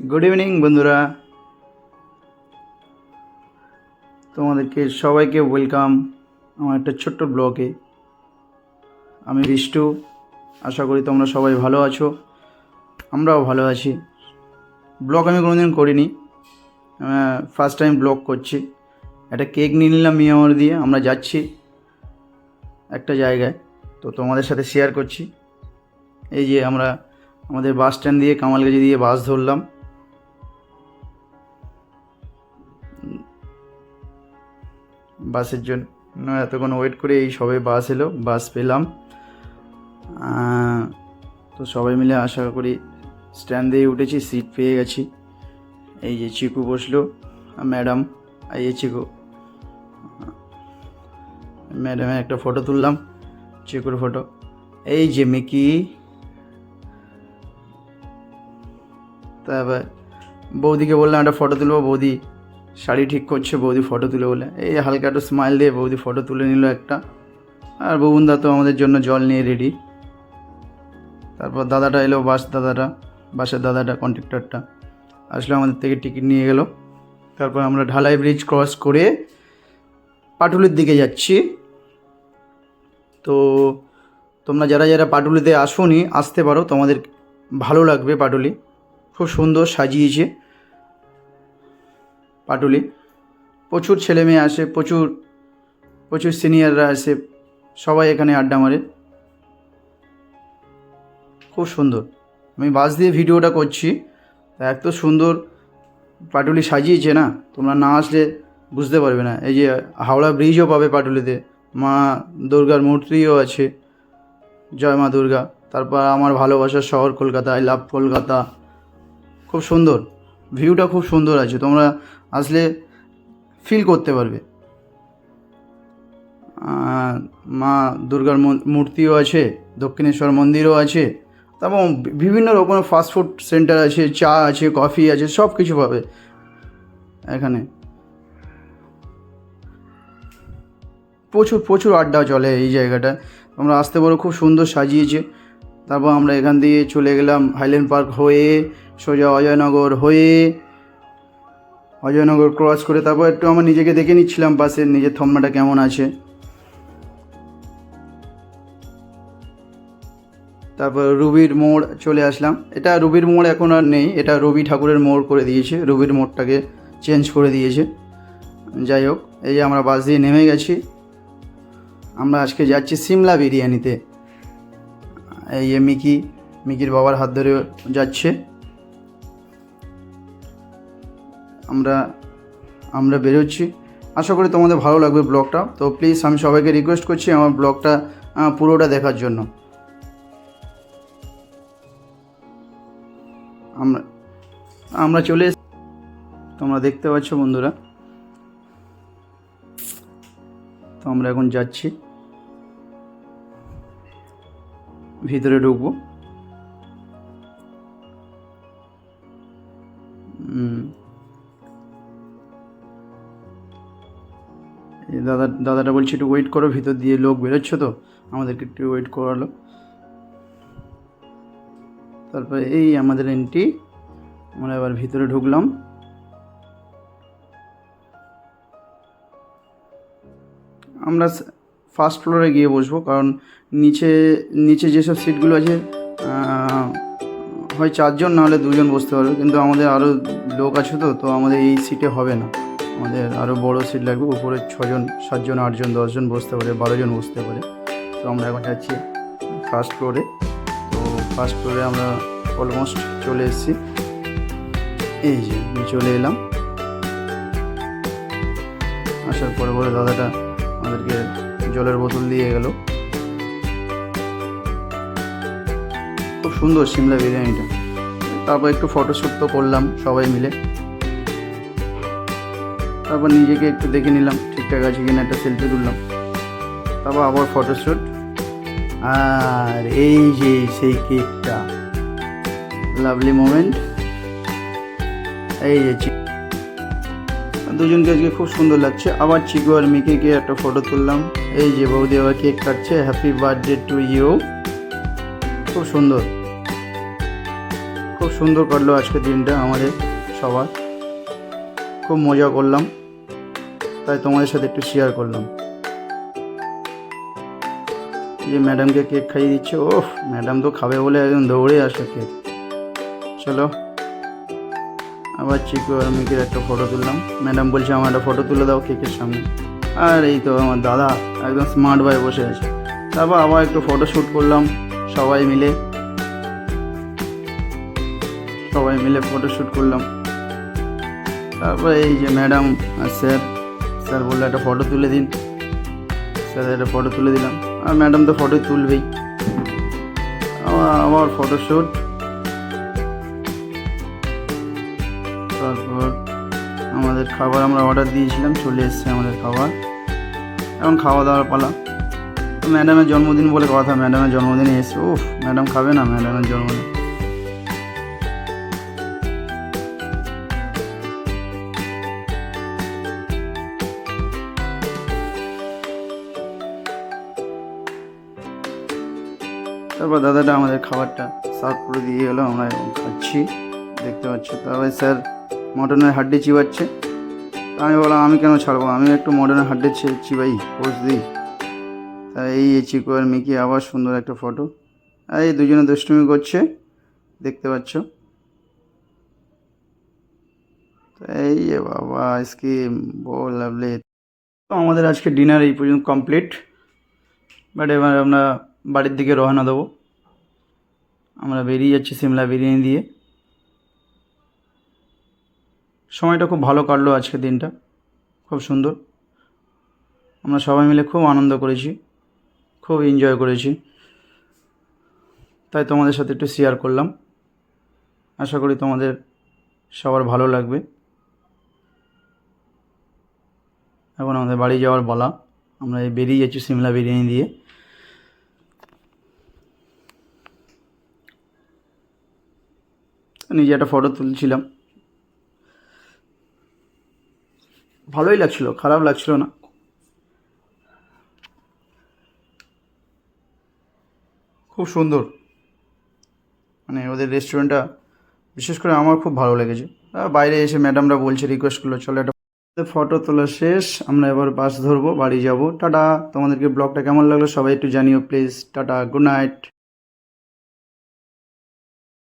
Good evening বন্ধুরা, তোমাদেরকে সবাইকে ওয়েলকাম আমার একটা ছোট্ট ব্লগে। আমি বিষ্টু। আশা করি তোমরা সবাই ভালো আছো, আমরাও ভালো আছি। ব্লগ আমি কোনোদিন করিনি, ফার্স্ট টাইম ব্লগ করছি। একটা কেক নিয়ে নিলাম মিয়ামর দিয়ে। আমরা যাচ্ছি একটা জায়গায়, তো তোমাদের সাথে শেয়ার করছি। এই যে আমরা আমাদের বাস স্ট্যান্ড দিয়ে কামালগাছি দিয়ে বাস ধরলাম। বাসের জন্য এতক্ষণ ওয়েট করে এই সবে বাস এলো, বাস পেলাম। তো সবাই মিলে আশা করি স্ট্যান্ড দিয়ে উঠেছি, সিট পেয়ে গেছি। এই যে চিকু বসলো, ম্যাডাম। এই চিকু, ম্যাডামের একটা ফটো তুললাম, চিকুর ফটো। এই যে মিকি। তারপর বৌদিকে বললাম একটা ফটো তুলবো, বৌদি শাড়ি ঠিক করছে, বৌদি ফটো তুলে বলে। এই হালকা একটু স্মাইল দিয়ে বৌদি ফটো তুলে নিল একটা। আর ববুনদা তো আমাদের জন্য জল নিয়ে রেডি। তারপর দাদাটা এলো, বাসের দাদাটা, কন্ট্রাক্টরটা আসলো, আমাদের থেকে টিকিট নিয়ে গেল। তারপর আমরা ঢালাই ব্রিজ ক্রস করে পাটুলির দিকে যাচ্ছি। তো তোমরা যারা যারা পাটুলিতে আসোনি, আসতে পারো, তোমাদের ভালো লাগবে। পাটুলি খুব সুন্দর সাজিয়েছে। পাটুলি প্রচুর ছেলে মেয়ে আসে, প্রচুর সিনিয়ররা আসে, সবাই এখানে আড্ডা মারে। খুব সুন্দর। আমি বাস দিয়ে ভিডিওটা করছি, এত সুন্দর পাটুলি সাজিয়েছে না, তোমরা না আসলে বুঝতে পারবে না। এই যে হাওড়া ব্রিজও পাবে পাটুলিতে, মা দুর্গার মূর্তিও আছে, জয় মা দুর্গা। তারপর আমার ভালোবাসার শহর কলকাতা, আই লাভ কলকাতা। খুব সুন্দর ভিউটা, খুব সুন্দর আছে, তোমরা আসলে ফিল করতে পারবে। মা দুর্গার মূর্তিও আছে, দক্ষিণেশ্বর মন্দিরও আছে। তারপর বিভিন্ন রকমের ফাস্টফুড সেন্টার আছে, চা আছে, কফি আছে, সব কিছু পাবে এখানে। প্রচুর আড্ডা চলে এই জায়গাটা, তোমরা আসতে পারো, খুব সুন্দর সাজিয়েছে। তারপর আমরা এখান দিয়ে চলে গেলাম হাইল্যান্ড পার্ক হয়ে, সোজা অজয়নগর ক্রস করে। তারপর একটু আমার নিজেকে দেখে নিচ্ছিলাম বাসের, নিজের থম্বাটা কেমন আছে। তারপর রুবির মোড় চলে আসলাম। এটা রুবির মোড় এখন আর নেই, এটা রবি ঠাকুরের মোড় করে দিয়েছে, রুবির মোড়টাকে চেঞ্জ করে দিয়েছে। যাই হোক, এই যে আমরা বাস দিয়ে নেমে গেছি। আমরা আজকে যাচ্ছি সিমলা বিরিয়ানিতে। এই যে মিকির বাবার হাত ধরে যাচ্ছে। আমরা বেরোচ্ছি। আশা করি তোমাদের ভালো লাগবে ব্লগটা। তো প্লিজ আমি সবাইকে রিকোয়েস্ট করছি আমার ব্লগটা পুরোটা দেখার জন্য। আমরা চলে এসেছি, তোমরা দেখতে পাচ্ছ বন্ধুরা। তো আমরা এখন যাচ্ছি, ভিতরে ঢুকবো। দাদাটা বলছে একটু ওয়েট করো, ভিতর দিয়ে লোক বেরোচ্ছে, তো আমাদেরকে একটু ওয়েট করালো। তারপরে এই আমাদের এন্ট্রি, আমরা এবার ভিতরে ঢুকলাম। আমরা ফার্স্ট ফ্লোরে গিয়ে বসবো, কারণ নিচে যেসব সিটগুলো আছে হয় 4 জন না হলে 2 জন বসতে পারবে, কিন্তু আমাদের আরও লোক আছে, তো আমাদের এই সিটে হবে না, আমাদের আরও বড় সিট লাগবে। উপরে 6 জন 7 জন 8 জন 10 জন বসতে পারে, 12 জন বসতে পারে। তো আমরা এখন যাচ্ছি ফার্স্ট ফ্লোরে। তো ফার্স্ট ফ্লোরে আমরা অলমোস্ট চলে এসেছি। এই যে আমি চলে এলাম। আসার পরে দাদাটা আমাদেরকে জলের বোতল দিয়ে গেল। খুব সুন্দর সিমলা বিরিয়ানিটা। তারপর একটু ফটোশ্যুট তো করলাম সবাই মিলে। তারপর নিজেকে একটু দেখে নিলাম ঠিকঠাক আছে কিনা, একটা সেলফি তুললাম। তারপর আবার ফটোশ্যুট। আর এই যে সেই কেকটা, লাভলি মোমেন্ট। এই যে দুজনকে আজকে খুব সুন্দর লাগছে। আবার চিকু আর মিকিকে একটা ফটো তুললাম। এই যে বৌদি আবার কেক কাটছে, হ্যাপি বার্থডে টু ইউ। খুব সুন্দর সুন্দর কাটলো আজকে দিনটা আমাদের সবার, খুব মজা করলাম, তাই তোমাদের সাথে একটু শেয়ার করলাম। যে ম্যাডামকে কেক খাইয়ে দিচ্ছে, ওফ ম্যাডাম তো খাবে বলে একদম দৌড়ে আসলো কেক। চলো আবার চিকু আর মিকির একটা ফটো তুললাম। ম্যাডাম বলছে আমার একটা ফটো তুলে দাও কেকের সামনে, আর এই তো আমার দাদা একদম স্মার্ট ভাবে বসে আছে। তারপর আবার একটু ফটো শ্যুট করলাম সবাই মিলে ফটো শ্যুট করলাম। তারপরে এই যে ম্যাডাম আর স্যার বললো একটা ফটো তুলে দিন, স্যার একটা ফটো তুলে দিলাম, আর ম্যাডাম তো ফটোই তুলবেই। আবার ফটোশ্যুট। তারপর আমাদের খাবার আমরা অর্ডার দিয়েছিলাম, চলে এসছে আমাদের খাবার, এখন খাওয়া দাওয়ার পালা। ম্যাডামের জন্মদিন বলে কথা, ম্যাডামের জন্মদিনে এসছে। উফ ম্যাডাম খাবে না ম্যাডামের জন্মদিন। তারপর দাদাটা আমাদের খাবারটা সার্ভ করে দিয়ে গেলো, আমরা এখন খাচ্ছি, দেখতে পাচ্ছি। তারপরে স্যার মটনের হাড্ডি চিবাচ্ছে। আমি বললাম আমি কেন ছাড়বো, আমি একটু মটনের হাড্ডি চিবাই, পোজ দিই। তাই এই চিকু আর মিকি আবার সুন্দর একটা ফটো, আর এই দুজনে দুষ্টুমি করছে, দেখতে পাচ্ছ। এই যে বাবা স্কিম বল লাভলি। তো আমাদের আজকে ডিনার এই পর্যন্ত কমপ্লিট, বাট এবার আমরা বাড়ির দিকে রওনা দেবো। আমরা বেরিয়ে যাচ্ছি সিমলা বিরিয়ানি দিয়ে। সময়টা খুব ভালো কাটলো আজকে দিনটা, খুব সুন্দর। আমরা সবাই মিলে খুব আনন্দ করেছি, খুব এনজয় করেছি, তাই তোমাদের সাথে একটু শেয়ার করলাম। আশা করি তোমাদের সবার ভালো লাগবে। এখন আমাদের বাড়ি যাওয়ার বলা, আমরা বেরিয়ে যাচ্ছি সিমলা বিরিয়ানি দিয়ে। নিজে একটা ফটো তুলছিলাম, ভালোই লাগছিল, খারাপ লাগছিল না। খুব সুন্দর, মানে ওদের রেস্টুরেন্টটা বিশেষ করে আমার খুব ভালো লেগেছে। বাইরে এসে ম্যাডামরা বলছে, রিকোয়েস্ট করলো চলো একটা ফটো তোলা শেষ, আমরা এবার বাস ধরবো, বাড়ি যাব। টাটা। তোমাদেরকে ব্লগটা কেমন লাগলো সবাই একটু জানিও প্লিজ। Tata, good night.